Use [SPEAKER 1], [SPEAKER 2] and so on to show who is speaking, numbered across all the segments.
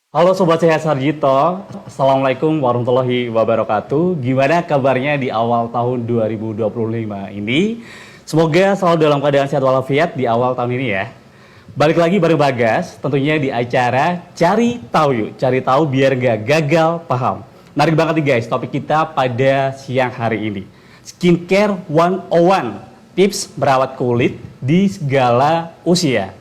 [SPEAKER 1] Halo Sobat Sehat Sarjito, Assalamualaikum warahmatullahi wabarakatuh. Gimana kabarnya di awal tahun 2025 ini? Semoga selalu dalam keadaan sehat walafiat di awal tahun ini ya. Balik lagi bareng Bagas, tentunya di acara Cari Tahu Yuk. Cari tahu biar gak gagal paham. Menarik banget nih guys, topik kita pada siang hari ini. Skincare 101, tips merawat kulit di segala usia.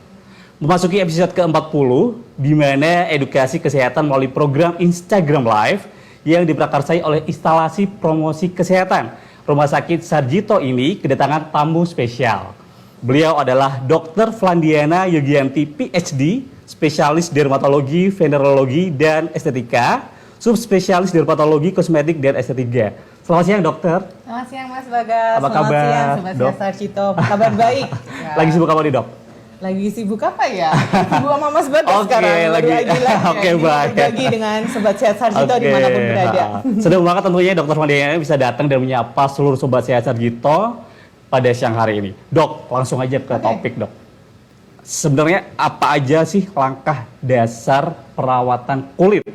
[SPEAKER 1] Memasuki episode ke-40, di mana edukasi kesehatan melalui program Instagram Live yang diprakarsai oleh instalasi promosi kesehatan. Rumah Sakit Sarjito ini kedatangan tamu spesial. Beliau adalah Dr. Flandiana Yogianti, PhD, spesialis dermatologi, venerologi, dan estetika, subspesialis dermatologi, kosmetik, dan estetika. Selamat siang dokter.
[SPEAKER 2] Selamat siang Mas Bagas.
[SPEAKER 1] Apa kabar,
[SPEAKER 2] Selamat siang Sobat
[SPEAKER 1] Dok?
[SPEAKER 2] Sehat Sarjito. Kabar baik. Ya.
[SPEAKER 1] Lagi sibuk apa nih dok?
[SPEAKER 2] Lagi sibuk apa ya? Sibuk sama Mas Bagas sekarang.
[SPEAKER 1] lagi. Oke, baik.
[SPEAKER 2] Berbagi dengan Sobat Sehat Sarjito dimanapun berada.
[SPEAKER 1] Sedang banget tentunya Dokter Flandiana bisa datang dan menyapa seluruh Sobat Sehat Sarjito pada siang hari ini. Dok, langsung aja ke topik dok. Sebenarnya apa aja sih langkah dasar perawatan kulit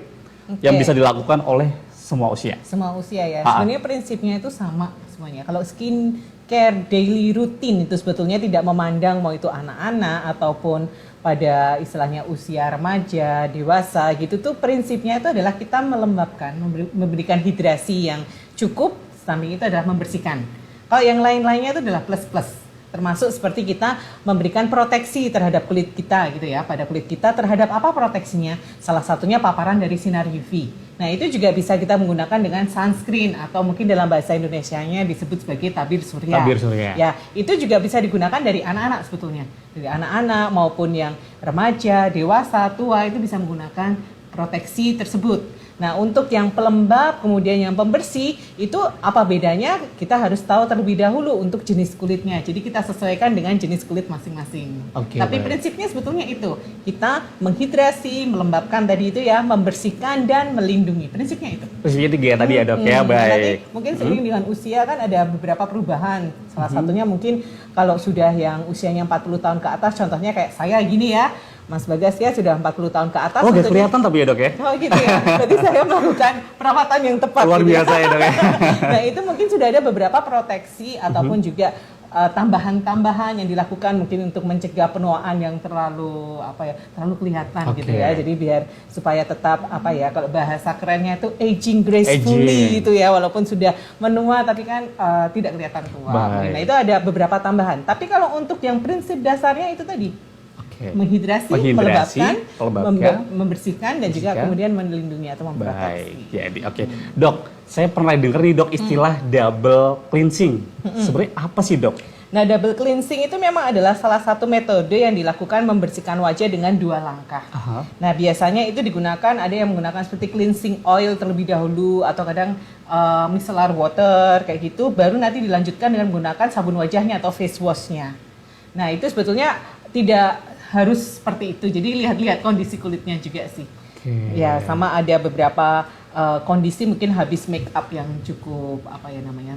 [SPEAKER 1] yang bisa dilakukan oleh semua usia?
[SPEAKER 2] Semua usia ya. Sebenarnya prinsipnya itu sama semuanya. Kalau skincare daily routine itu sebetulnya tidak memandang mau itu anak-anak ataupun pada istilahnya usia remaja, dewasa gitu tuh prinsipnya itu adalah kita melembabkan, memberikan hidrasi yang cukup, samping itu adalah membersihkan. Kalau yang lain-lainnya itu adalah plus-plus. Termasuk seperti kita memberikan proteksi terhadap kulit kita gitu ya. Pada kulit kita terhadap apa proteksinya? Salah satunya paparan dari sinar UV. Nah itu juga bisa kita menggunakan dengan sunscreen atau mungkin dalam bahasa Indonesianya disebut sebagai tabir surya.
[SPEAKER 1] Tabir surya.
[SPEAKER 2] Ya itu juga bisa digunakan dari anak-anak sebetulnya. Dari anak-anak maupun yang remaja, dewasa, tua itu bisa menggunakan proteksi tersebut. Nah untuk yang pelembab kemudian yang pembersih itu apa bedanya, kita harus tahu terlebih dahulu untuk jenis kulitnya. Jadi kita sesuaikan dengan jenis kulit masing-masing. Tapi prinsipnya sebetulnya itu, kita menghidrasi, melembabkan tadi itu ya, membersihkan dan melindungi. Prinsipnya itu.
[SPEAKER 1] Prinsipnya tiga ya tadi ya dok ya, baik.
[SPEAKER 2] Nanti mungkin seiring dengan usia kan ada beberapa perubahan. Salah satunya mungkin kalau sudah yang usianya 40 tahun ke atas, contohnya kayak saya gini ya, Mas Bagas ya sudah 40 tahun ke atas.
[SPEAKER 1] Oh gak kelihatan tapi ya dok ya?
[SPEAKER 2] Oh gitu ya, berarti saya melakukan perawatan yang tepat.
[SPEAKER 1] Luar
[SPEAKER 2] gitu
[SPEAKER 1] biasa ya dok ya.
[SPEAKER 2] Nah itu mungkin sudah ada beberapa proteksi ataupun juga tambahan-tambahan yang dilakukan mungkin untuk mencegah penuaan yang terlalu terlalu kelihatan gitu ya. Jadi biar supaya tetap kalau bahasa kerennya itu aging gracefully gitu ya, walaupun sudah menua tapi kan tidak kelihatan tua. Nah itu ada beberapa tambahan. Tapi kalau untuk yang prinsip dasarnya itu tadi menghidrasi, melembabkan, membersihkan dan juga kemudian melindungi atau memproteksi.
[SPEAKER 1] Baik, jadi dok, saya pernah dengar nih dok istilah double cleansing. Sebenarnya apa sih dok?
[SPEAKER 2] Nah, double cleansing itu memang adalah salah satu metode yang dilakukan membersihkan wajah dengan 2 langkah. Nah, biasanya itu digunakan, ada yang menggunakan seperti cleansing oil terlebih dahulu atau kadang micellar water kayak gitu, baru nanti dilanjutkan dengan menggunakan sabun wajahnya atau face wash-nya. Nah, itu sebetulnya tidak harus seperti itu. Jadi lihat-lihat kondisi kulitnya juga sih. Ya, sama ada beberapa kondisi mungkin habis make up yang cukup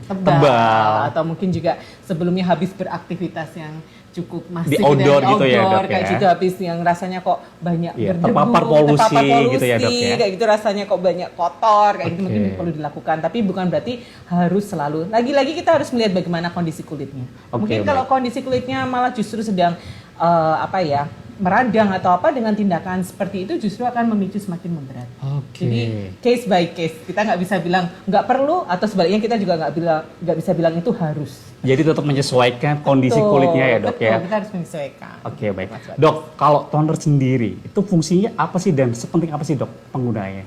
[SPEAKER 2] tebal atau mungkin juga sebelumnya habis beraktivitas yang cukup masif
[SPEAKER 1] di outdoor gitu ya dok
[SPEAKER 2] kayak
[SPEAKER 1] ya.
[SPEAKER 2] gitu, habis yang rasanya kok banyak berdebu,
[SPEAKER 1] terpapar polusi gitu ya dok ya.
[SPEAKER 2] Kayak gitu rasanya kok banyak kotor kayak gitu, mungkin perlu dilakukan, tapi bukan berarti harus selalu. Lagi-lagi kita harus melihat bagaimana kondisi kulitnya. Mungkin kalau kondisi kulitnya malah justru sedang meradang atau apa, dengan tindakan seperti itu justru akan memicu semakin memberat. Jadi case by case, kita nggak bisa bilang nggak perlu, atau sebaliknya kita juga nggak bisa bilang itu harus. Jadi
[SPEAKER 1] tetap menyesuaikan kondisi kulitnya ya dok ya.
[SPEAKER 2] Kita harus menyesuaikan.
[SPEAKER 1] Baik. Dok, kalau toner sendiri itu fungsinya apa sih dan sepenting apa sih dok penggunanya?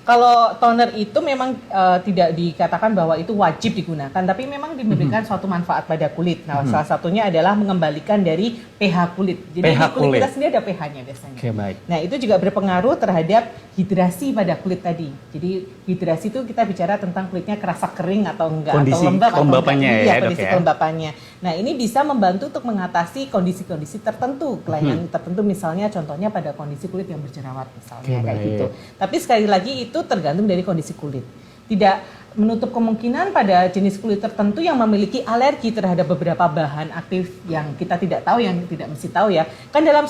[SPEAKER 2] Kalau toner itu memang tidak dikatakan bahwa itu wajib digunakan, tapi memang memberikan suatu manfaat pada kulit. Nah, salah satunya adalah mengembalikan dari pH kulit. Jadi di kulit kita sendiri ada pH-nya biasanya.
[SPEAKER 1] Baik.
[SPEAKER 2] Nah, itu juga berpengaruh terhadap hidrasi pada kulit tadi. Jadi hidrasi itu kita bicara tentang kulitnya kerasa kering atau enggak,
[SPEAKER 1] kondisi
[SPEAKER 2] atau lembab
[SPEAKER 1] kelembapannya
[SPEAKER 2] atau enggak.
[SPEAKER 1] ya,
[SPEAKER 2] Kondisi kelembapannya. Nah, ini bisa membantu untuk mengatasi kondisi-kondisi tertentu, kelainan tertentu, misalnya contohnya pada kondisi kulit yang berjerawat misalnya kayak gitu. Tapi sekali lagi itu tergantung dari kondisi kulit. Tidak menutup kemungkinan pada jenis kulit tertentu yang memiliki alergi terhadap beberapa bahan aktif yang kita tidak tahu, yang tidak mesti tahu ya. Kan dalam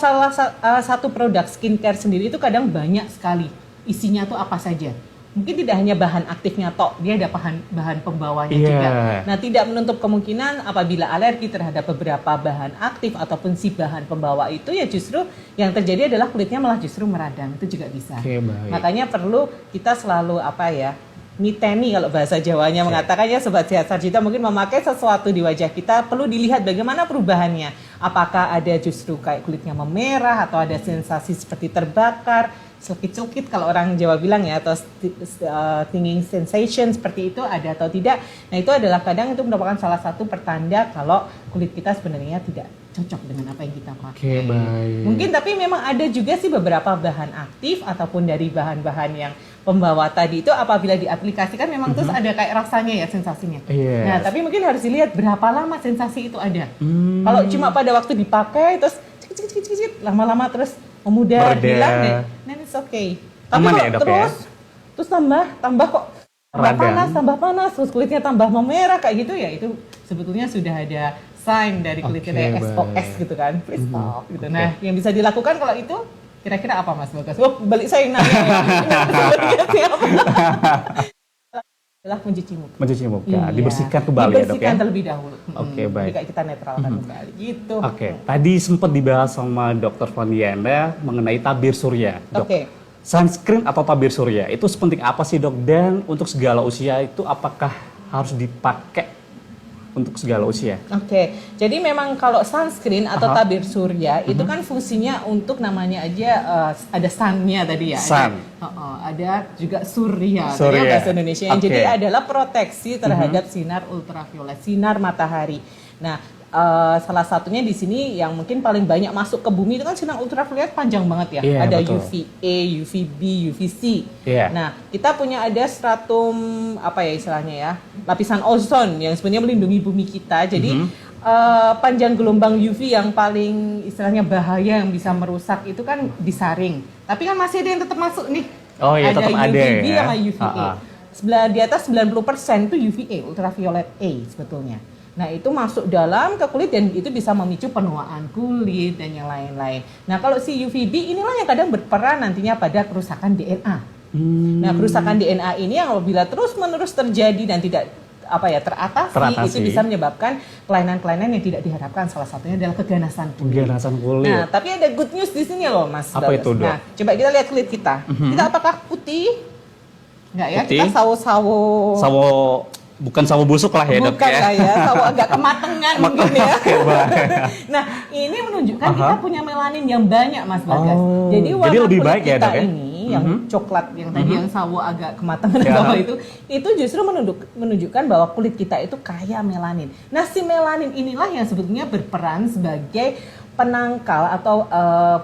[SPEAKER 2] satu produk skincare sendiri itu kadang banyak sekali isinya tuh apa saja. Mungkin tidak hanya bahan aktifnya tok, dia ada bahan pembawanya juga. Nah, tidak menutup kemungkinan apabila alergi terhadap beberapa bahan aktif ataupun si bahan pembawa itu ya justru yang terjadi adalah kulitnya malah justru meradang, itu juga bisa. Makanya perlu kita selalu niteni kalau bahasa Jawanya mengatakannya, Sobat Sehat Sarjito mungkin memakai sesuatu di wajah kita perlu dilihat bagaimana perubahannya. Apakah ada justru kayak kulitnya memerah atau ada sensasi seperti terbakar, celkit-celkit kalau orang Jawa bilang ya, atau stinging sensation seperti itu ada atau tidak. Nah itu adalah kadang itu merupakan salah satu pertanda kalau kulit kita sebenarnya tidak cocok dengan apa yang kita pakai. Mungkin tapi memang ada juga sih beberapa bahan aktif ataupun dari bahan-bahan yang pembawa tadi itu apabila diaplikasikan memang terus ada kayak rasanya ya, sensasinya. Nah tapi mungkin harus dilihat berapa lama sensasi itu ada. Kalau cuma pada waktu dipakai terus cik, lama-lama terus memudar, hilang, then it's okay. Tapi kalau terus tambah kok tambah panas, terus kulitnya tambah memerah kayak gitu ya, itu sebetulnya sudah ada sign dari kulit kita yang SOS gitu kan, please stop gitu. Nah, yang bisa dilakukan kalau itu kira-kira apa Mas Bagas? Oh, balik saya nanya ya. Adalah mencuci muka.
[SPEAKER 1] Ya, dibersihkan kembali ya dok ya?
[SPEAKER 2] Dibersihkan terlebih dahulu.
[SPEAKER 1] Baik.
[SPEAKER 2] Jadi kayak kita netralkan kembali gitu.
[SPEAKER 1] Tadi sempat dibahas sama Dr. Vandiana mengenai tabir surya, dok. Sunscreen atau tabir surya itu sepenting apa sih dok? Dan untuk segala usia itu apakah harus dipakai untuk segala usia?
[SPEAKER 2] Jadi memang kalau sunscreen atau tabir surya itu kan fungsinya untuk namanya aja ada sun-nya tadi ya. Ada juga surya. Bahasa Indonesia. Jadi adalah proteksi terhadap sinar ultraviolet, sinar matahari. Nah, salah satunya di sini yang mungkin paling banyak masuk ke bumi itu kan sinar ultraviolet panjang banget ya. Ada UVA, UVB, UVC. Nah, kita punya ada stratum lapisan ozon yang sebenarnya melindungi bumi kita. Jadi panjang gelombang UV yang paling istilahnya bahaya yang bisa merusak itu kan disaring. Tapi kan masih ada yang tetap masuk nih. Ada UVB sama UVA. Di atas 90% itu UVA, ultraviolet A sebetulnya. Nah itu masuk dalam ke kulit dan itu bisa memicu penuaan kulit dan yang lain-lain. Nah kalau si UVB inilah yang kadang berperan nantinya pada kerusakan DNA. Nah kerusakan DNA ini yang apabila terus-menerus terjadi dan tidak teratasi, itu bisa menyebabkan kelainan-kelainan yang tidak diharapkan. Salah satunya adalah keganasan kulit. Nah tapi ada good news di sini loh Mas.
[SPEAKER 1] Apa itu dok?
[SPEAKER 2] Nah coba kita lihat kulit kita. Kita apakah putih? Enggak ya, kita sawo bukan sawo busuk lah ya dok ya. Bukan lah ya, sawo agak kematangan mungkin ya. Nah ini menunjukkan kita punya melanin yang banyak Mas Bagas. Jadi warna
[SPEAKER 1] lebih
[SPEAKER 2] kulit
[SPEAKER 1] baik
[SPEAKER 2] kita
[SPEAKER 1] ya, dok, ya?
[SPEAKER 2] ini yang coklat yang tadi yang sawo agak kematangan bawah itu justru menunjukkan bahwa kulit kita itu kaya melanin. Nah si melanin inilah yang sebetulnya berperan sebagai penangkal atau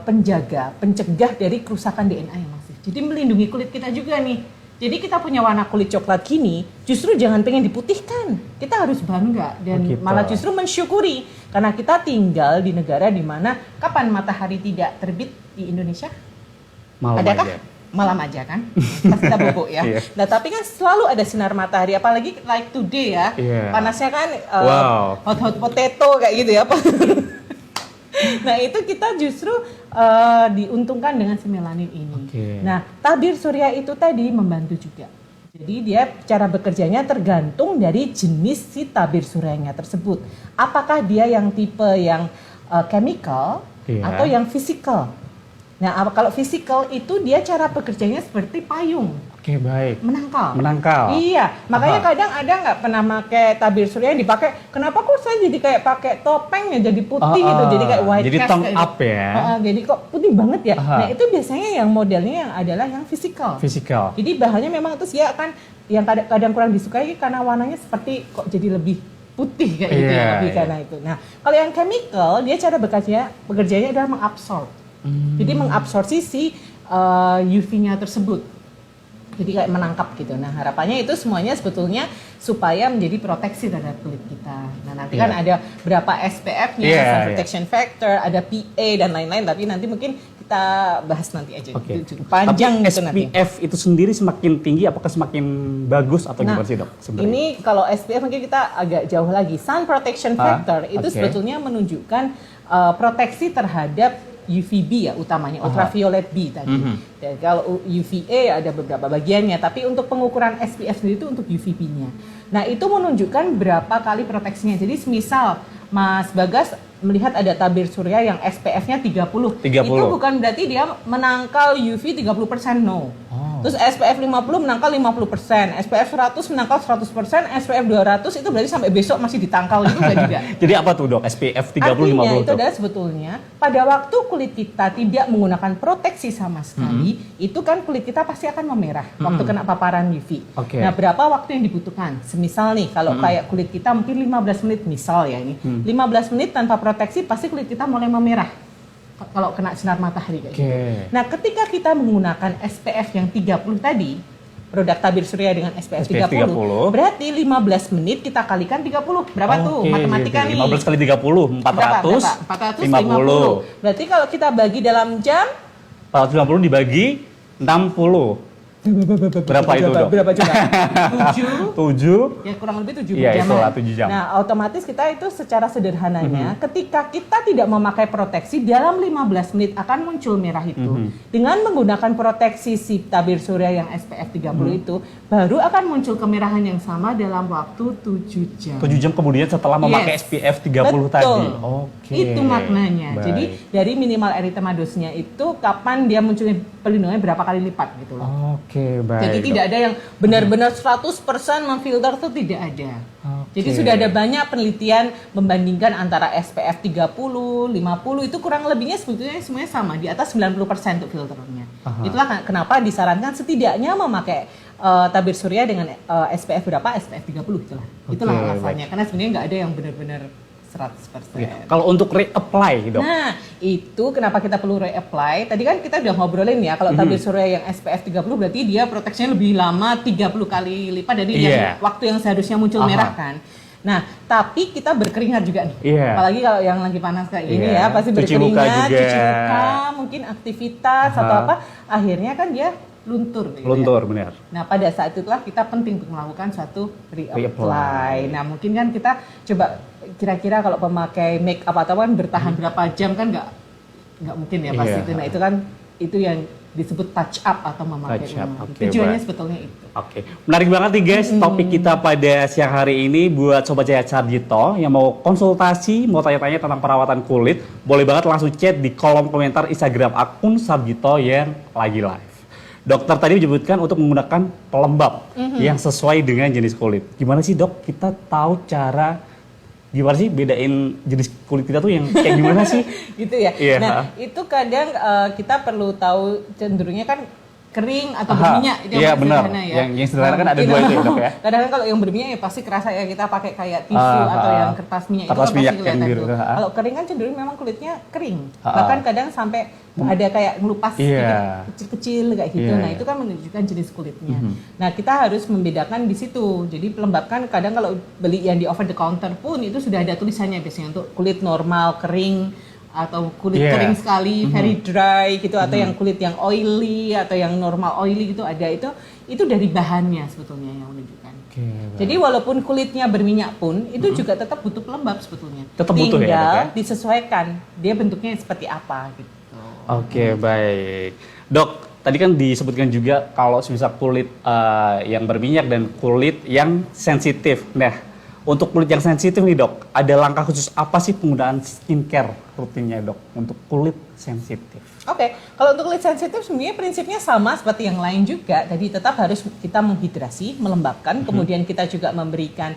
[SPEAKER 2] pencegah dari kerusakan DNA yang masif. Jadi melindungi kulit kita juga nih. Jadi kita punya warna kulit coklat gini, justru jangan pengen diputihkan. Kita harus bangga dan malah justru mensyukuri. Karena kita tinggal di negara di mana kapan matahari tidak terbit di Indonesia? Malam aja kan? Pas kita bobok ya. Nah tapi kan selalu ada sinar matahari, apalagi like today ya. Panasnya kan hot potato kayak gitu ya. Nah itu kita justru diuntungkan dengan si melanin ini. Nah tabir surya itu tadi membantu juga. Jadi dia cara bekerjanya tergantung dari jenis si tabir suryanya tersebut. Apakah dia yang tipe yang chemical atau yang physical. Nah kalau physical itu dia cara bekerjanya seperti payung. Menangkal. Iya, makanya kadang ada nggak pernah pakai tabir surya yang dipakai. Kenapa kok saya jadi kayak pakai topeng ya jadi putih gitu, jadi kayak white
[SPEAKER 1] jadi
[SPEAKER 2] cast.
[SPEAKER 1] Jadi tone up ya.
[SPEAKER 2] Jadi kok putih banget ya. Nah itu biasanya yang modelnya yang adalah yang physical. Jadi bahannya memang itu ya kan yang kadang kurang disukai karena warnanya seperti kok jadi lebih putih kayak gitu ya, lebih karena itu. Nah kalau yang chemical dia cara bekerjanya adalah mengabsorb. Jadi mengabsorpsi si UV-nya tersebut. Jadi kayak menangkap gitu. Nah harapannya itu semuanya sebetulnya supaya menjadi proteksi terhadap kulit kita. Nah nanti kan ada berapa SPF-nya, sun protection factor, ada PA dan lain-lain. Tapi nanti mungkin kita bahas nanti aja.
[SPEAKER 1] Oke.
[SPEAKER 2] Cukup panjang
[SPEAKER 1] Tapi
[SPEAKER 2] itu nanti.
[SPEAKER 1] SPF itu sendiri semakin tinggi apakah semakin bagus atau
[SPEAKER 2] Nah,
[SPEAKER 1] gimana sih dok sebenarnya?
[SPEAKER 2] ini kalau SPF mungkin kita agak jauh lagi. Sun protection factor itu
[SPEAKER 1] oke.
[SPEAKER 2] sebetulnya menunjukkan proteksi terhadap UVB ya utamanya, ultraviolet B tadi. Dan kalau UVA ada beberapa bagiannya, tapi untuk pengukuran SPF sendiri itu untuk UVB-nya. Nah, itu menunjukkan berapa kali proteksinya. Jadi misal Mas Bagas melihat ada tabir surya yang SPF-nya 30.
[SPEAKER 1] 30.
[SPEAKER 2] Itu bukan berarti dia menangkal UV 30%, no. Terus SPF 50 menangkal 50%, SPF 100 menangkal 100%, SPF 200 itu berarti sampai besok masih ditangkal juga juga.
[SPEAKER 1] Jadi apa tuh dok SPF 30
[SPEAKER 2] Artinya
[SPEAKER 1] 50
[SPEAKER 2] itu
[SPEAKER 1] dok?
[SPEAKER 2] adalah sebetulnya pada waktu kulit kita tidak menggunakan proteksi sama sekali, itu kan kulit kita pasti akan memerah waktu kena paparan UV.
[SPEAKER 1] Oke.
[SPEAKER 2] Nah, berapa waktu yang dibutuhkan? Semisal nih, kalau kayak kulit kita mungkin 15 menit misal ya ini. 15 menit tanpa proteksi pasti kulit kita mulai memerah. Kalau kena sinar matahari kayak gitu. Nah, ketika kita menggunakan SPF yang 30 tadi, produk tabir surya dengan SPF 30, berarti 15 menit kita kalikan 30. Berapa tuh matematika nih?
[SPEAKER 1] 15 kali 30, 400,
[SPEAKER 2] 450. Berarti kalau kita bagi dalam jam
[SPEAKER 1] 450 dibagi 60. Berapa itu dok?
[SPEAKER 2] Berapa coba? 7.
[SPEAKER 1] 7.
[SPEAKER 2] Ya kurang lebih 7
[SPEAKER 1] Iya,
[SPEAKER 2] jam.
[SPEAKER 1] itulah 7 jam.
[SPEAKER 2] Nah, otomatis kita itu secara sederhananya ketika kita tidak memakai proteksi dalam 15 menit akan muncul merah itu. Dengan menggunakan proteksi si tabir surya yang SPF 30 itu baru akan muncul kemerahan yang sama dalam waktu 7 jam.
[SPEAKER 1] 7 jam kemudian setelah memakai SPF 30 tadi. Oke.
[SPEAKER 2] Itu maknanya.
[SPEAKER 1] Baik.
[SPEAKER 2] Jadi dari minimal erythema dose-nya itu kapan dia munculnya pelindungannya berapa kali lipat gitu loh.
[SPEAKER 1] Oke, baik.
[SPEAKER 2] Jadi tidak ada yang benar-benar 100% memfilter itu tidak ada. Jadi sudah ada banyak penelitian membandingkan antara SPF 30, 50 itu kurang lebihnya sebetulnya semuanya sama di atas 90% untuk filternya. Itulah kenapa disarankan setidaknya memakai tabir surya dengan SPF berapa? SPF 30 itulah. Itulah alasannya. Karena sebenarnya nggak ada yang benar-benar 100%.
[SPEAKER 1] Kalau untuk reapply dok?
[SPEAKER 2] Nah, itu kenapa kita perlu reapply. Tadi kan kita udah ngobrolin ya, kalau tabir surya yang SPF 30 berarti dia proteksinya lebih lama 30 kali lipat dari yang waktu yang seharusnya muncul merah kan. Nah, tapi kita berkeringat juga nih. Apalagi kalau yang lagi panas kayak gini ya, pasti berkeringat, cuci muka, mungkin aktivitas atau apa, akhirnya kan dia luntur.
[SPEAKER 1] Luntur, benar.
[SPEAKER 2] Nah, pada saat itulah kita penting untuk melakukan suatu reapply. Nah, mungkin kan kita coba kira-kira kalau pemakai make up atau kan bertahan berapa jam kan nggak mungkin ya pasti itu. Nah, itu kan itu yang disebut touch up atau memakai ulang. Tujuannya sebetulnya itu.
[SPEAKER 1] Menarik banget nih guys topik kita pada siang hari ini buat Sobat Cahaya Sarjito yang mau konsultasi, mau tanya-tanya tentang perawatan kulit, boleh banget langsung chat di kolom komentar Instagram akun Sarjito yang lagi live. Dokter tadi menyebutkan untuk menggunakan pelembab yang sesuai dengan jenis kulit. Gimana sih dok? Kita tahu cara gimana sih bedain jenis kulit kita tuh yang kayak gimana sih?
[SPEAKER 2] Gitu ya. Nah, itu kadang kita perlu tahu cenderungnya kan kering atau berminyak itu yang
[SPEAKER 1] benar.
[SPEAKER 2] Ya.
[SPEAKER 1] Yang sederhana kan ada dua itu ya dok ya.
[SPEAKER 2] Kadang-kadang kalau yang berminyak ya pasti kerasa ya kita pakai kayak tisu atau yang kertas minyak
[SPEAKER 1] kertas
[SPEAKER 2] itu kan
[SPEAKER 1] minyak
[SPEAKER 2] pasti kelihatan
[SPEAKER 1] yang
[SPEAKER 2] tuh.
[SPEAKER 1] biru.
[SPEAKER 2] Kalau kering kan cenderung memang kulitnya kering. Bahkan kadang sampai ada kayak ngelupas kecil-kecil kayak gitu. Nah, itu kan menunjukkan jenis kulitnya. Nah, kita harus membedakan di situ. Jadi pelembab kan kadang kalau beli yang di over the counter pun itu sudah ada tulisannya biasanya untuk kulit normal, kering, atau kulit kering sekali, very dry gitu, atau yang kulit yang oily atau yang normal oily gitu ada itu dari bahannya sebetulnya yang menunjukkan. Jadi walaupun kulitnya berminyak pun itu juga tetap butuh pelembab sebetulnya.
[SPEAKER 1] Tetap butuh ya,
[SPEAKER 2] tinggal
[SPEAKER 1] dok, ya?
[SPEAKER 2] disesuaikan dia bentuknya seperti apa gitu.
[SPEAKER 1] Baik. Dok, tadi kan disebutkan juga kalau misal kulit yang berminyak dan kulit yang sensitif. Nah, untuk kulit yang sensitif nih dok, ada langkah khusus apa sih penggunaan skincare rutinnya dok untuk kulit sensitif?
[SPEAKER 2] Kalau untuk kulit sensitif sebenarnya prinsipnya sama seperti yang lain juga. Jadi tetap harus kita menghidrasi, melembabkan, kemudian kita juga memberikan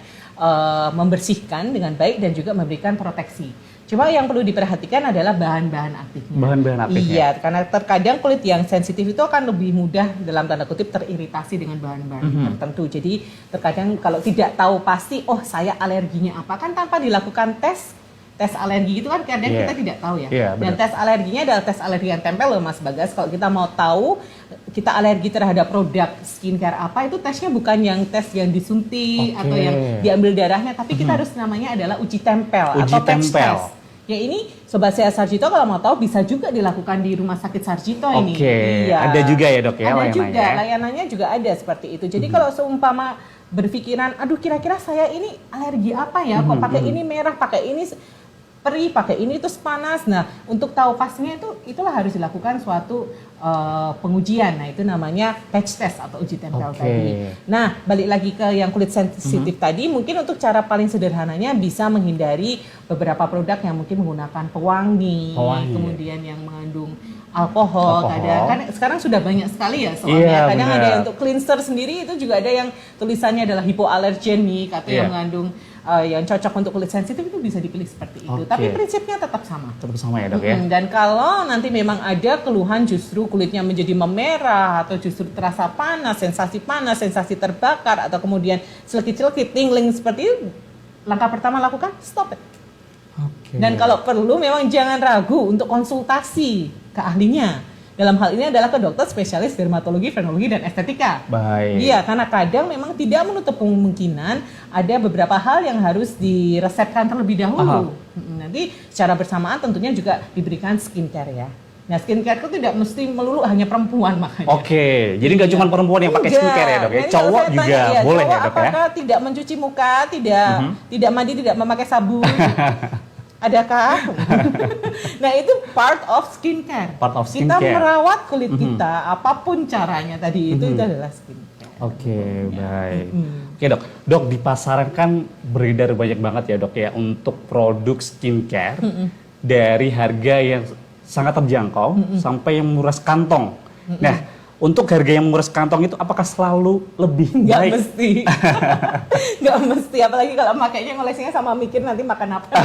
[SPEAKER 2] membersihkan dengan baik dan juga memberikan proteksi. Cuma yang perlu diperhatikan adalah bahan-bahan aktifnya.
[SPEAKER 1] Bahan-bahan aktifnya.
[SPEAKER 2] Iya, karena terkadang kulit yang sensitif itu akan lebih mudah dalam tanda kutip teriritasi dengan bahan-bahan tertentu. Jadi terkadang kalau tidak tahu pasti, oh saya alerginya apa, kan tanpa dilakukan tes alergi itu kan kadang kita tidak tahu ya. Dan tes alerginya adalah tes alergi yang tempel loh Mas Bagas. Kalau kita mau tahu kita alergi terhadap produk skincare apa, itu tesnya bukan yang tes yang disuntik atau yang diambil darahnya, tapi kita harus namanya adalah uji tempel atau patch test. Ya ini Sobat Sehat Sarjito kalau mau tahu bisa juga dilakukan di Rumah Sakit Sarjito ini.
[SPEAKER 1] Oke, ada juga ya dok ya
[SPEAKER 2] ada
[SPEAKER 1] layanannya?
[SPEAKER 2] juga, layanannya juga ada seperti itu. Jadi kalau seumpama berpikiran, aduh kira-kira saya ini alergi apa ya, kok pakai ini merah, pakai ini perih, pakai ini terus panas. Nah untuk tahu pastinya itulah harus dilakukan suatu pengujian. Nah itu namanya patch test atau uji tempel tadi. Nah balik lagi ke yang kulit sensitif tadi, mungkin untuk cara paling sederhananya bisa menghindari beberapa produk yang mungkin menggunakan pewangi. Kemudian yang mengandung alkohol. Kadang kan sekarang sudah banyak sekali ya soalnya. Kadang ada yang untuk cleanser sendiri itu juga ada yang tulisannya adalah hipoalergenik atau yang mengandung yang cocok untuk kulit sensitif itu bisa dipilih seperti itu. Tapi prinsipnya tetap sama.
[SPEAKER 1] Tetap sama ya dok ya.
[SPEAKER 2] Dan kalau nanti memang ada keluhan justru kulitnya menjadi memerah atau justru terasa panas, sensasi terbakar atau kemudian celekit-celekit, tingling seperti itu, langkah pertama lakukan stop it. Dan kalau perlu memang jangan ragu untuk konsultasi ke ahlinya. Dalam hal ini adalah ke dokter spesialis dermatologi, venerologi, dan estetika.
[SPEAKER 1] Baik.
[SPEAKER 2] Iya, karena kadang memang tidak menutup kemungkinan ada beberapa hal yang harus diresepkan terlebih dahulu. Nanti secara bersamaan tentunya juga diberikan skincare ya. Nah skincare itu tidak mesti melulu hanya perempuan makanya. Jadi nggak cuma perempuan yang pakai skincare ya dok ya, cowok juga boleh ya dok ya? Apakah tidak mencuci muka, tidak mandi, tidak memakai sabun? Adakah? Nah itu part of skincare. Kita merawat kulit kita, apapun caranya tadi itu adalah skincare.
[SPEAKER 1] Baik. Oke dok di pasaran kan beredar banyak banget ya dok ya untuk produk skincare dari harga yang sangat terjangkau sampai yang menguras kantong. Nah untuk harga yang menguras kantong itu apakah selalu lebih baik?
[SPEAKER 2] Nggak mesti. Nggak mesti, apalagi kalau makainya ngoleksinya sama mikir nanti makan apa.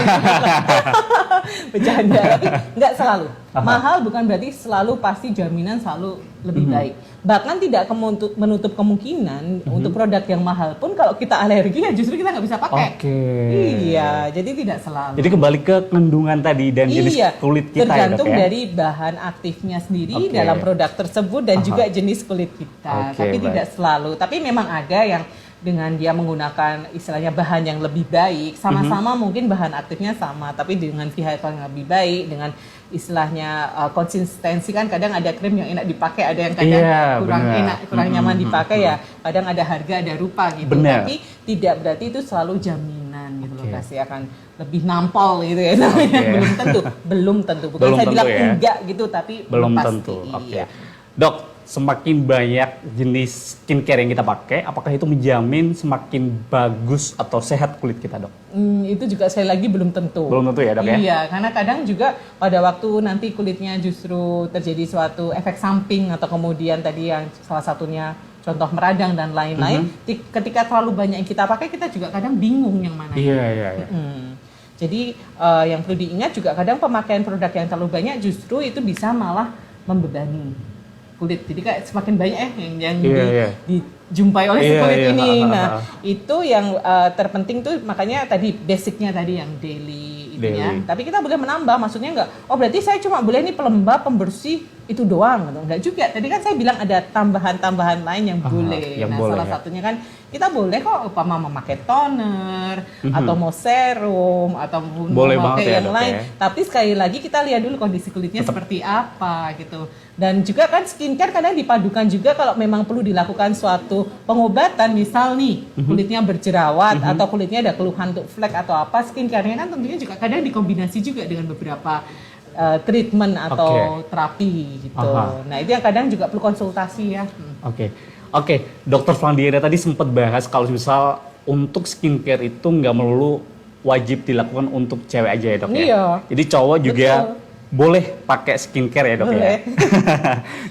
[SPEAKER 2] Bercanda, tapi nggak selalu. Mahal bukan berarti selalu pasti jaminan selalu lebih baik. Bahkan tidak menutup kemungkinan untuk produk yang mahal pun kalau kita alergi ya justru kita nggak bisa pakai. Iya, jadi tidak selalu.
[SPEAKER 1] Jadi kembali ke kandungan tadi dan jenis kulit kita
[SPEAKER 2] tergantung
[SPEAKER 1] ya dok ya?
[SPEAKER 2] Dari bahan aktifnya sendiri dalam produk tersebut dan juga jenis kulit kita. Tapi tidak selalu. Tapi memang ada yang dengan dia menggunakan istilahnya bahan yang lebih baik, sama-sama mungkin bahan aktifnya sama, tapi dengan pH yang lebih baik, dengan istilahnya konsistensi kan kadang ada krim yang enak dipakai, ada yang kadang kurang enak, kurang nyaman dipakai ya. Kadang ada harga, ada rupa gitu. Tapi tidak berarti itu selalu jaminan gitu loh, pasti akan lebih nampol gitu ya. Belum tentu. Bukan saya bilang enggak gitu, tapi
[SPEAKER 1] belum tentu. Dok, semakin banyak jenis skincare yang kita pakai, apakah itu menjamin semakin bagus atau sehat kulit kita, dok?
[SPEAKER 2] Itu juga sekali lagi belum tentu.
[SPEAKER 1] Belum tentu ya, dok ya?
[SPEAKER 2] Iya, karena kadang juga pada waktu nanti kulitnya justru terjadi suatu efek samping atau kemudian tadi yang salah satunya contoh meradang dan lain-lain, ketika terlalu banyak yang kita pakai, kita juga kadang bingung yang mana.
[SPEAKER 1] Iya.
[SPEAKER 2] Jadi yang perlu diingat juga kadang pemakaian produk yang terlalu banyak justru itu bisa malah membebani kulit. Jadi kayak semakin banyak yang dijumpai oleh si kulit ini. Nah, itu yang terpenting tuh makanya tadi basicnya tadi yang daily itunya. Tapi kita boleh menambah, maksudnya enggak, oh berarti saya cuma boleh nih pelembab, pembersih itu doang gitu. Enggak juga. Tadi kan saya bilang ada tambahan-tambahan lain yang boleh. Salah satunya kan kita boleh kok upama memakai toner atau mau serum atau mau pakai yang lain. Tapi sekali lagi kita lihat dulu kondisi kulitnya seperti apa gitu. Dan juga kan skincare kadang dipadukan juga kalau memang perlu dilakukan suatu pengobatan, misal nih kulitnya berjerawat atau kulitnya ada keluhan untuk flek atau apa, skincare-nya kan tentunya juga kadang dikombinasi juga dengan beberapa treatment atau terapi gitu. Nah itu yang kadang juga perlu konsultasi ya.
[SPEAKER 1] Oke, Dokter Flandiana tadi sempat bahas kalau misal untuk skincare itu nggak melulu wajib dilakukan untuk cewek aja ya dok ya. Jadi cowok juga boleh pakai skincare ya dok ya.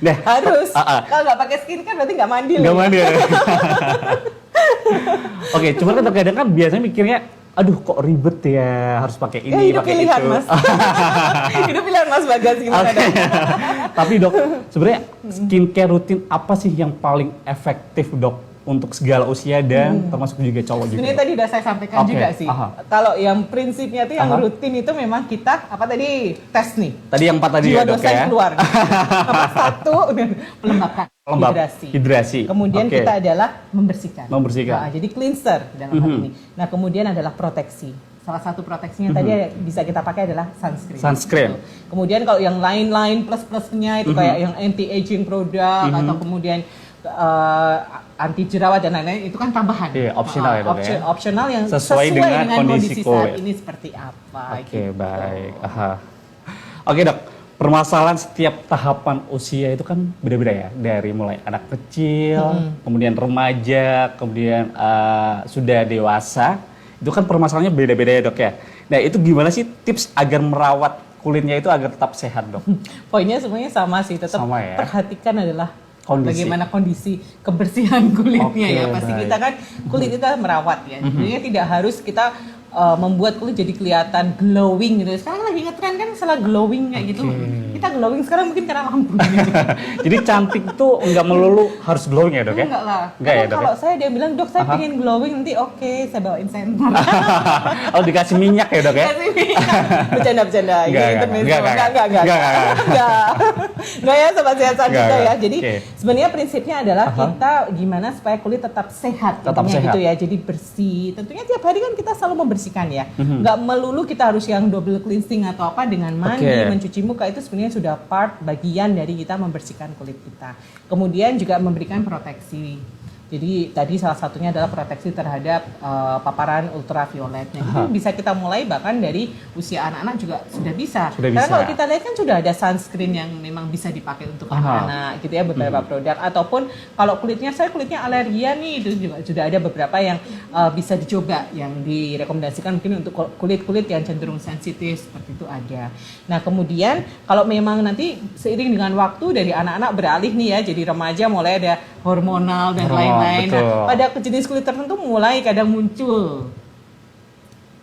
[SPEAKER 2] Nah, harus. Kalau nggak pakai skincare berarti nggak mandi.
[SPEAKER 1] Nggak mandi. Oke, cuman kan kadang kan biasanya mikirnya, aduh kok ribet ya harus pakai ini, pakai itu.
[SPEAKER 2] Mas. Hidup pilihan Mas Bagas gimana dong?
[SPEAKER 1] Tapi dok, sebenarnya skincare rutin apa sih yang paling efektif dok untuk segala usia dan termasuk juga cowok juga?
[SPEAKER 2] Ini tadi udah saya sampaikan juga sih. Kalau yang prinsipnya itu yang rutin itu memang kita apa tadi tes nih.
[SPEAKER 1] Tadi yang 4 tadi ya dok ya.
[SPEAKER 2] Keluar. Satu pelembabkan. Hidrasi. Kemudian kita adalah membersihkan. Nah, jadi cleanser dalam hal ini. Nah kemudian adalah proteksi. salah satu proteksinya tadi bisa kita pakai adalah sunscreen.
[SPEAKER 1] Sunscreen.
[SPEAKER 2] Gitu. Kemudian kalau yang lain-lain plus-plusnya itu kayak yang anti-aging produk atau kemudian anti jerawat dan lain-lain itu kan tambahan.
[SPEAKER 1] Iya, optional ya, Dok, ya?
[SPEAKER 2] Optional yang
[SPEAKER 1] Sesuai dengan kondisi
[SPEAKER 2] saat
[SPEAKER 1] kulit.
[SPEAKER 2] ini seperti apa.
[SPEAKER 1] Oke, baik. Aha. Oke, Dok. Permasalahan setiap tahapan usia itu kan beda-beda ya, dari mulai anak kecil, kemudian remaja, kemudian sudah dewasa, itu kan permasalahannya beda-beda ya, Dok ya. Nah, itu gimana sih tips agar merawat kulitnya itu agar tetap sehat, Dok?
[SPEAKER 2] Poinnya semuanya sama sih, tetap
[SPEAKER 1] Sama ya?
[SPEAKER 2] perhatikan adalah
[SPEAKER 1] Kondisi.
[SPEAKER 2] bagaimana kondisi kebersihan kulitnya
[SPEAKER 1] Oke,
[SPEAKER 2] ya. Pasti
[SPEAKER 1] baik.
[SPEAKER 2] kita kan kulit kita merawat ya. Sebenarnya tidak harus kita membuat kulit jadi kelihatan glowing gitu. Sekarang lagi ngetren kan salah glowing kayak gitu. Kita glowing sekarang mungkin karena lampu gitu.
[SPEAKER 1] Jadi cantik tuh nggak melulu harus glowing ya, Dok ya?
[SPEAKER 2] Enggak lah.
[SPEAKER 1] Enggak ya, Dok?
[SPEAKER 2] Kalau saya dia bilang, "Dok, saya pengen glowing nanti." Oke, saya bawain senter.
[SPEAKER 1] Oh, dikasih minyak ya, Dok ya?
[SPEAKER 2] Bercanda-bercanda. Ini
[SPEAKER 1] Enggak,
[SPEAKER 2] intermezzo.
[SPEAKER 1] enggak.
[SPEAKER 2] Enggak ya, sobat sehat kita
[SPEAKER 1] Enggak.
[SPEAKER 2] ya. Jadi
[SPEAKER 1] Oke.
[SPEAKER 2] sebenarnya prinsipnya adalah kita gimana supaya kulit tetap sehat.
[SPEAKER 1] Tetap
[SPEAKER 2] intinya
[SPEAKER 1] sehat.
[SPEAKER 2] gitu ya. Jadi bersih. Tentunya tiap hari kan kita selalu membersihkan ya. Enggak melulu kita harus yang double cleansing atau apa dengan mandi,
[SPEAKER 1] Oke.
[SPEAKER 2] mencuci muka itu sebenarnya sudah part bagian dari kita membersihkan kulit kita. Kemudian juga memberikan proteksi. Jadi tadi salah satunya adalah proteksi terhadap paparan ultraviolet. Nah, itu bisa kita mulai bahkan dari usia anak-anak juga sudah bisa.
[SPEAKER 1] Sudah
[SPEAKER 2] Karena
[SPEAKER 1] bisa.
[SPEAKER 2] kalau kita lihat kan sudah ada sunscreen yang memang bisa dipakai untuk anak-anak gitu ya, beberapa produk. Ataupun kalau saya kulitnya alergian nih, itu juga sudah ada beberapa yang bisa dicoba, yang direkomendasikan mungkin untuk kulit-kulit yang cenderung sensitif seperti itu ada. Nah, kemudian kalau memang nanti seiring dengan waktu dari anak-anak beralih nih ya, jadi remaja mulai ada hormonal dan lain-lain.
[SPEAKER 1] betul.
[SPEAKER 2] Nah, pada jenis kulit tertentu mulai kadang muncul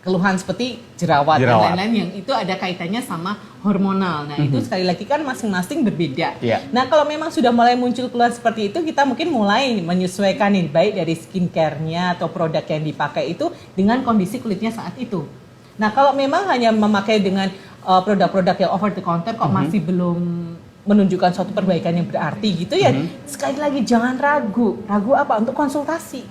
[SPEAKER 2] keluhan seperti jerawat dan lain-lain yang itu ada kaitannya sama hormonal. Nah, itu sekali lagi kan masing-masing berbeda.
[SPEAKER 1] Iya.
[SPEAKER 2] Nah, kalau memang sudah mulai muncul keluhan seperti itu, kita mungkin mulai menyesuaikan nih, baik dari skincare-nya atau produk yang dipakai itu dengan kondisi kulitnya saat itu. Nah, kalau memang hanya memakai dengan produk-produk yang over the counter kok masih belum menunjukkan suatu perbaikan yang berarti gitu ya, sekali lagi jangan ragu apa untuk konsultasi.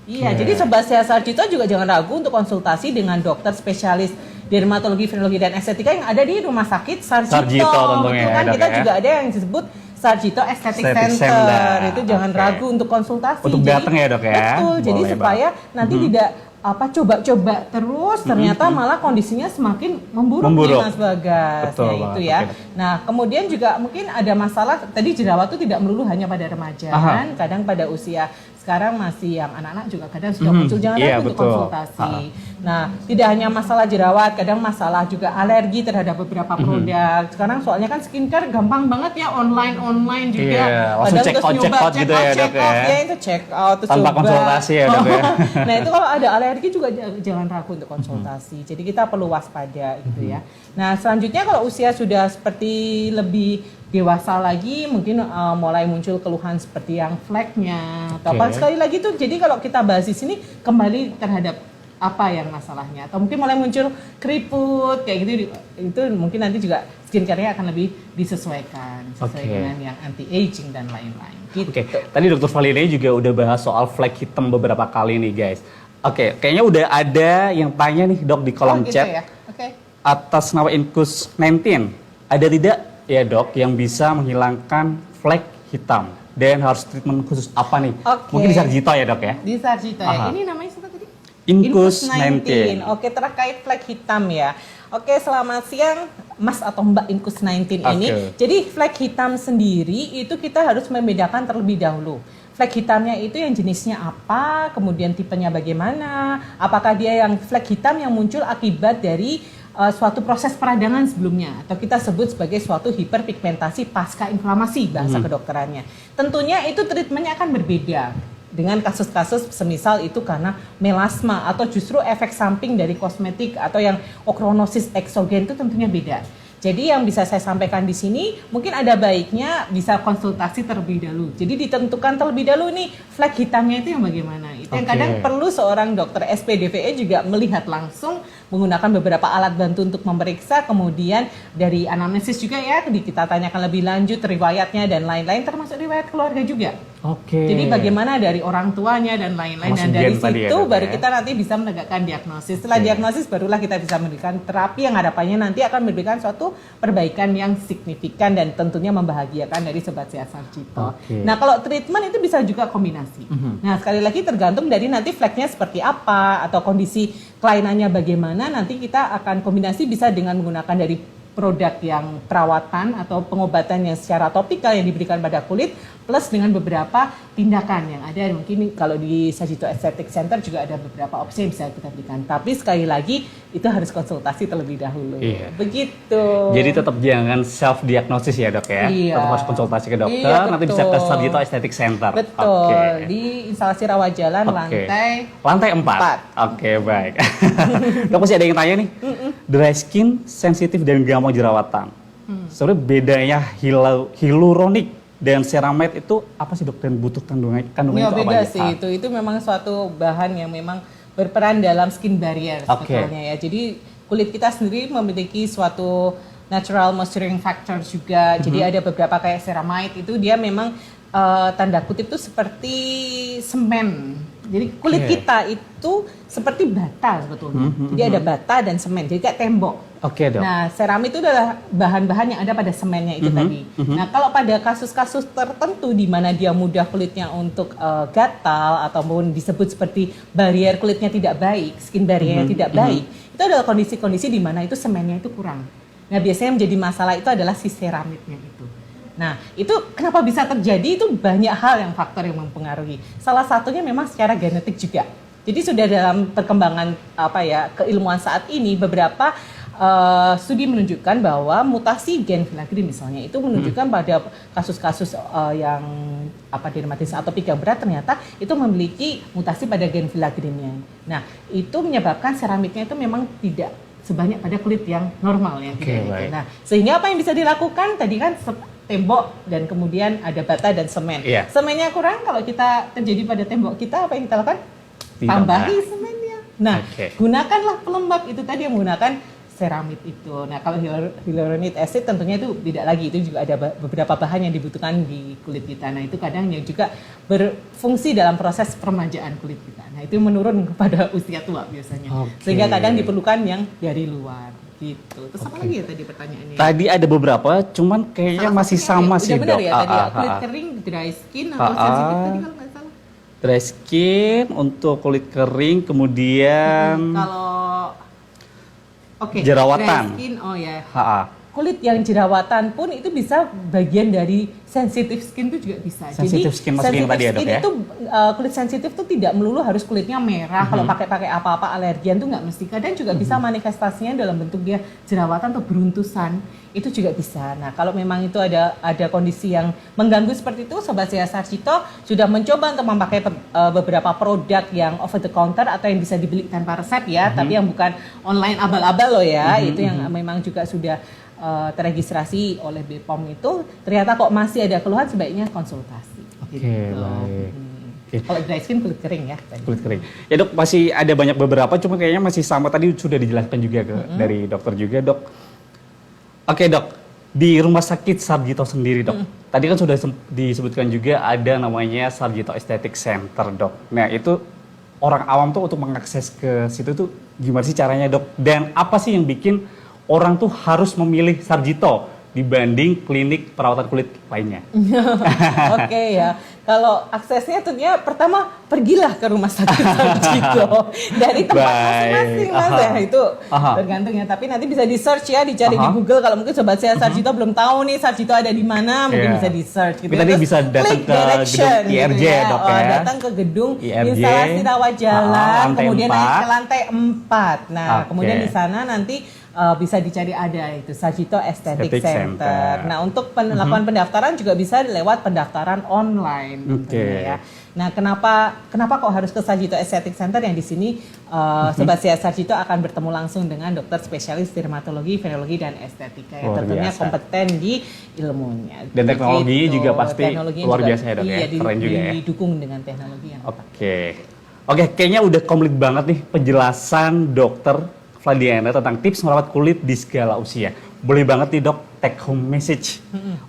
[SPEAKER 2] Iya, jadi Sobat Sehat Sarjito juga jangan ragu untuk konsultasi dengan dokter spesialis dermatologi, venerologi dan estetika yang ada di Rumah Sakit Sarjito.
[SPEAKER 1] Sarjito tentunya
[SPEAKER 2] Betul kan?
[SPEAKER 1] ya, Dok,
[SPEAKER 2] Kita
[SPEAKER 1] ya.
[SPEAKER 2] juga ada yang disebut Sarjito Aesthetic
[SPEAKER 1] Aesthetic
[SPEAKER 2] Center.
[SPEAKER 1] Center.
[SPEAKER 2] Itu jangan
[SPEAKER 1] Oke.
[SPEAKER 2] ragu untuk konsultasi.
[SPEAKER 1] Untuk datang ya, Dok, ya?
[SPEAKER 2] Betul. Jadi
[SPEAKER 1] Boleh
[SPEAKER 2] supaya nanti tidak coba-coba terus ternyata malah kondisinya semakin memburuk.
[SPEAKER 1] Memburuk.
[SPEAKER 2] Nih, Mas Bagas.
[SPEAKER 1] Betul
[SPEAKER 2] Ya,
[SPEAKER 1] banget,
[SPEAKER 2] itu ya.
[SPEAKER 1] oke.
[SPEAKER 2] Nah, kemudian juga mungkin ada masalah tadi jerawat itu tidak melulu hanya pada remaja kan, kadang pada usia sekarang masih yang anak-anak juga kadang sudah muncul, jangan
[SPEAKER 1] Iya,
[SPEAKER 2] ragu untuk
[SPEAKER 1] betul.
[SPEAKER 2] konsultasi. Nah, tidak hanya masalah jerawat, kadang masalah juga alergi terhadap beberapa produk. Sekarang soalnya kan skincare gampang banget ya, online juga.
[SPEAKER 1] Iya, langsung check out gitu ya, Dok, ya.
[SPEAKER 2] Ya itu check out terus
[SPEAKER 1] Tanpa
[SPEAKER 2] coba.
[SPEAKER 1] konsultasi ya, Dok, ya.
[SPEAKER 2] Nah, itu kalau ada alergi juga jangan ragu untuk konsultasi. Jadi kita perlu waspada gitu ya. Nah, selanjutnya kalau usia sudah seperti lebih dewasa lagi, mungkin mulai muncul keluhan seperti yang fleknya atau apa. Sekali lagi tuh, jadi kalau kita bahas di sini kembali terhadap apa yang masalahnya, atau mungkin mulai muncul keriput kayak gitu, itu mungkin nanti juga skincare-nya akan lebih disesuaikan sesuai dengan yang anti aging dan lain-lain. Gitu.
[SPEAKER 1] Oke, tadi Dr. Valina juga udah bahas soal flek hitam beberapa kali nih, guys. Oke, kayaknya udah ada yang tanya nih, Dok, di kolom
[SPEAKER 2] gitu
[SPEAKER 1] chat.
[SPEAKER 2] ya? Oke.
[SPEAKER 1] Atas nama Incus 19, ada tidak ya, Dok, yang bisa menghilangkan flek hitam? Dan harus treatment khusus apa nih?
[SPEAKER 2] Oke.
[SPEAKER 1] Mungkin di Sarjito ya, Dok ya?
[SPEAKER 2] Di Sarjito ya.
[SPEAKER 1] Aha.
[SPEAKER 2] Ini namanya siapa tadi?
[SPEAKER 1] Incus 19.
[SPEAKER 2] Oke, terkait flek hitam ya. Oke, selamat siang Mas atau Mbak Incus 19 ini.
[SPEAKER 1] Oke.
[SPEAKER 2] Jadi flek hitam sendiri itu kita harus membedakan terlebih dahulu. Flek hitamnya itu yang jenisnya apa, kemudian tipenya bagaimana, apakah dia yang flek hitam yang muncul akibat dari suatu proses peradangan sebelumnya, atau kita sebut sebagai suatu hiperpigmentasi pasca inflamasi bahasa kedokterannya. Tentunya itu treatmentnya akan berbeda dengan kasus-kasus semisal itu karena melasma atau justru efek samping dari kosmetik atau yang ochronosis eksogen itu tentunya beda. Jadi yang bisa saya sampaikan di sini mungkin ada baiknya bisa konsultasi terlebih dahulu. Jadi ditentukan terlebih dahulu nih flek hitamnya itu yang bagaimana. Itu yang kadang perlu seorang dokter SPDVE juga melihat langsung menggunakan beberapa alat bantu untuk memeriksa, kemudian dari anamnesis juga ya, kita tanyakan lebih lanjut riwayatnya dan lain-lain, termasuk riwayat keluarga juga.
[SPEAKER 1] Oke.
[SPEAKER 2] Jadi bagaimana dari orang tuanya dan lain-lain, dan dari situ baru kita nanti bisa menegakkan diagnosis. Setelah diagnosis barulah kita bisa memberikan terapi yang harapannya nanti akan memberikan suatu perbaikan yang signifikan dan tentunya membahagiakan dari Sobat Sehat Sarjito. Nah kalau treatment itu bisa juga kombinasi. Nah sekali lagi tergantung dari nanti flagnya seperti apa atau kondisi kelainannya bagaimana, nanti kita akan kombinasi bisa dengan menggunakan dari produk yang perawatan atau pengobatan yang secara topikal yang diberikan pada kulit, plus dengan beberapa tindakan yang ada. Mungkin kalau di Sarjito Aesthetic Center juga ada beberapa opsi yang bisa kita berikan. Tapi sekali lagi itu harus konsultasi terlebih dahulu. Begitu.
[SPEAKER 1] Jadi tetap jangan self diagnosis ya dok ya. Tetap harus konsultasi ke dokter. Nanti bisa ke Sarjito Aesthetic Center.
[SPEAKER 2] Betul. Di instalasi rawat jalan
[SPEAKER 1] lantai 4. Oke, baik. Dok masih ada yang tanya nih. Dry skin, sensitif dan gampang jerawatan. Sebenarnya bedanya hyaluronic dan ceramide itu apa sih dok, dan butuh kandungannya itu apa
[SPEAKER 2] beda
[SPEAKER 1] aja?
[SPEAKER 2] sih itu memang suatu bahan yang memang berperan dalam skin barrier sebetulnya ya. Jadi kulit kita sendiri memiliki suatu natural moisturizing factor juga. Jadi ada beberapa kayak ceramide itu dia memang tanda kutip itu seperti semen. Jadi kulit kita itu seperti bata sebetulnya. Jadi ada bata dan semen. Jadi kayak tembok.
[SPEAKER 1] Dok.
[SPEAKER 2] Nah, seramid itu adalah bahan-bahan yang ada pada semennya itu tadi. Nah, kalau pada kasus-kasus tertentu di mana dia mudah kulitnya untuk gatal ataupun disebut seperti barrier kulitnya tidak baik, skin barriernya tidak baik, itu adalah kondisi-kondisi di mana itu semennya itu kurang. Nah, biasanya yang menjadi masalah itu adalah si seramidnya itu. Nah, itu kenapa bisa terjadi, itu banyak hal yang faktor yang mempengaruhi. Salah satunya memang secara genetik juga. Jadi sudah dalam perkembangan keilmuan saat ini beberapa studi menunjukkan bahwa mutasi gen filagrin misalnya itu menunjukkan pada kasus-kasus yang dermatitis atopik yang berat ternyata itu memiliki mutasi pada gen filagrinnya. Nah, itu menyebabkan seramidnya itu memang tidak sebanyak pada kulit yang normal yang Nah, sehingga apa yang bisa dilakukan tadi kan tembok dan kemudian ada bata dan semen. Semennya kurang, kalau kita terjadi pada tembok kita apa yang kita lakukan? Tambahi semennya. Nah, gunakanlah pelembab itu tadi yang menggunakan ceramide itu. Nah, kalau hyaluronic acid tentunya itu tidak lagi, itu juga ada beberapa bahan yang dibutuhkan di kulit kita. Nah, itu kadang yang juga berfungsi dalam proses peremajaan kulit kita. Nah, itu menurun kepada usia tua biasanya. Sehingga kadang diperlukan yang dari luar gitu. Terus apa lagi ya tadi pertanyaannya?
[SPEAKER 1] Tadi ada beberapa, cuman kayaknya masih sama sih dok.
[SPEAKER 2] Benar ya tadi kulit kering, dry skin atau sensitif tadi kalau nggak salah.
[SPEAKER 1] Dry skin untuk kulit kering, kemudian
[SPEAKER 2] kalau
[SPEAKER 1] jerawatan.
[SPEAKER 2] Dry skin, kulit yang jerawatan pun itu bisa bagian dari sensitive skin itu juga bisa.
[SPEAKER 1] Sensitive skin
[SPEAKER 2] sensitive
[SPEAKER 1] tadi ya dok ya?
[SPEAKER 2] Itu kulit sensitif itu tidak melulu harus kulitnya merah. Kalau pakai apa-apa alergian tuh nggak mesti. Kadang juga bisa manifestasinya dalam bentuk dia jerawatan atau beruntusan. Itu juga bisa. Nah, kalau memang itu ada kondisi yang mengganggu seperti itu, Sobat Sehat Sarjito sudah mencoba untuk memakai beberapa produk yang over the counter atau yang bisa dibeli tanpa resep ya, tapi yang bukan online abal-abal loh ya. Itu yang memang juga sudah terregistrasi oleh BPOM itu, ternyata kok masih ada keluhan, sebaiknya konsultasi. Kalau dry skin kulit kering ya.
[SPEAKER 1] Kulit kering. Ya dok, masih ada banyak beberapa, cuma kayaknya masih sama tadi sudah dijelaskan juga dari dokter juga dok. Dok, di rumah sakit Sarjito sendiri dok, tadi kan sudah disebutkan juga ada namanya Sarjito Aesthetic Center dok. Nah itu orang awam tuh untuk mengakses ke situ tuh gimana sih caranya dok? Dan apa sih yang bikin orang tuh harus memilih Sarjito dibanding klinik perawatan kulit lainnya?
[SPEAKER 2] Ya, kalau aksesnya tentunya pertama pergilah ke rumah sakit Sarjito dari tempat masing-masing mas ya, itu tergantung ya. Tapi nanti bisa di search ya, dicari di Google. Kalau mungkin Sobat Sehat Sarjito belum tahu nih Sarjito ada di mana, mungkin bisa di search gitu.
[SPEAKER 1] Tadi bisa datang ke gedung IRJ
[SPEAKER 2] gitu ya.
[SPEAKER 1] dok ya.
[SPEAKER 2] Datang ke gedung instalasi rawat jalan, kemudian naik ke lantai 4. Nah, kemudian di sana nanti bisa dicari ada itu Sarjito Aesthetic Center. Nah, untuk melakukan pendaftaran juga bisa lewat pendaftaran online. Ya. Nah, kenapa kok harus ke Sarjito Aesthetic Center yang di sini Sobat Sehat Sarjito akan bertemu langsung dengan dokter spesialis dermatologi, venerologi dan estetika yang tentunya kompeten di ilmunya.
[SPEAKER 1] Dan teknologi juga pasti luar biasa ya dok ya. Keren juga ya.
[SPEAKER 2] Didukung dengan teknologi yang
[SPEAKER 1] Oke, kayaknya udah komplit banget nih penjelasan dokter Flandiana tentang tips merawat kulit di segala usia. Boleh banget nih dok, take home message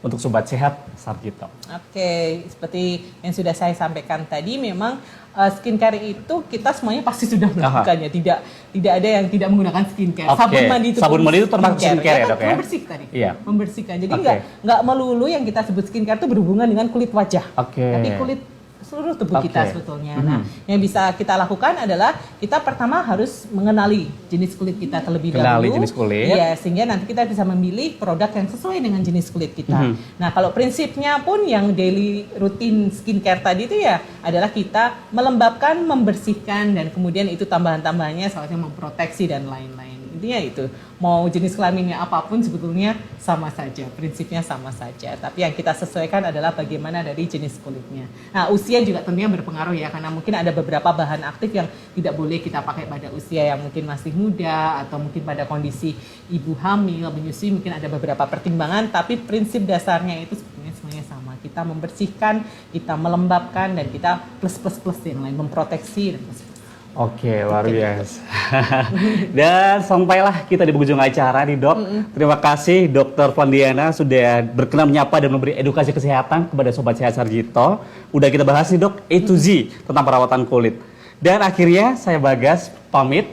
[SPEAKER 1] untuk Sobat Sehat Sarjito.
[SPEAKER 2] Oke, seperti yang sudah saya sampaikan tadi, memang skincare itu kita semuanya pasti sudah melakukannya. Tidak ada yang tidak menggunakan skincare.
[SPEAKER 1] Oke. Sabun mandi itu termasuk skincare ya dok ya?
[SPEAKER 2] Membersihkan tadi.
[SPEAKER 1] Iya.
[SPEAKER 2] Membersihkan. Jadi nggak melulu yang kita sebut skincare itu berhubungan dengan kulit wajah. Tapi kulit seluruh tubuh kita sebetulnya. Nah, yang bisa kita lakukan adalah kita pertama harus mengenali jenis kulit kita terlebih dahulu.
[SPEAKER 1] Kenali jenis kulit.
[SPEAKER 2] Iya, sehingga nanti kita bisa memilih produk yang sesuai dengan jenis kulit kita. Nah, kalau prinsipnya pun yang daily rutin skincare tadi itu ya adalah kita melembabkan, membersihkan, dan kemudian itu tambahan-tambahannya salah satunya memproteksi dan lain-lain. Intinya itu, mau jenis kelaminnya apapun sebetulnya sama saja, prinsipnya sama saja. Tapi yang kita sesuaikan adalah bagaimana dari jenis kulitnya. Nah, usia juga tentunya berpengaruh ya, karena mungkin ada beberapa bahan aktif yang tidak boleh kita pakai pada usia yang mungkin masih muda, atau mungkin pada kondisi ibu hamil, menyusui, mungkin ada beberapa pertimbangan, tapi prinsip dasarnya itu sebetulnya semuanya sama. Kita membersihkan, kita melembabkan, dan kita plus yang lain, memproteksi dan plus.
[SPEAKER 1] Oke, luar biasa. Dan sampailah kita di penghujung acara nih dok. Terima kasih Dokter Flandiana sudah berkenan menyapa dan memberi edukasi kesehatan kepada Sobat Sehat Sarjito. Udah kita bahas nih dok, A to Z tentang perawatan kulit. Dan akhirnya saya Bagas pamit.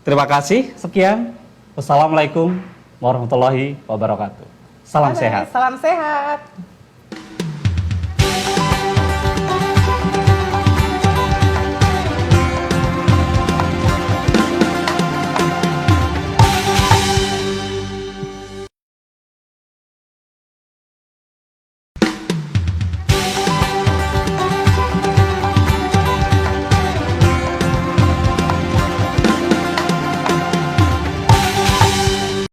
[SPEAKER 1] Terima kasih, sekian. Wassalamualaikum warahmatullahi wabarakatuh. Salam sehat.
[SPEAKER 2] Salam sehat.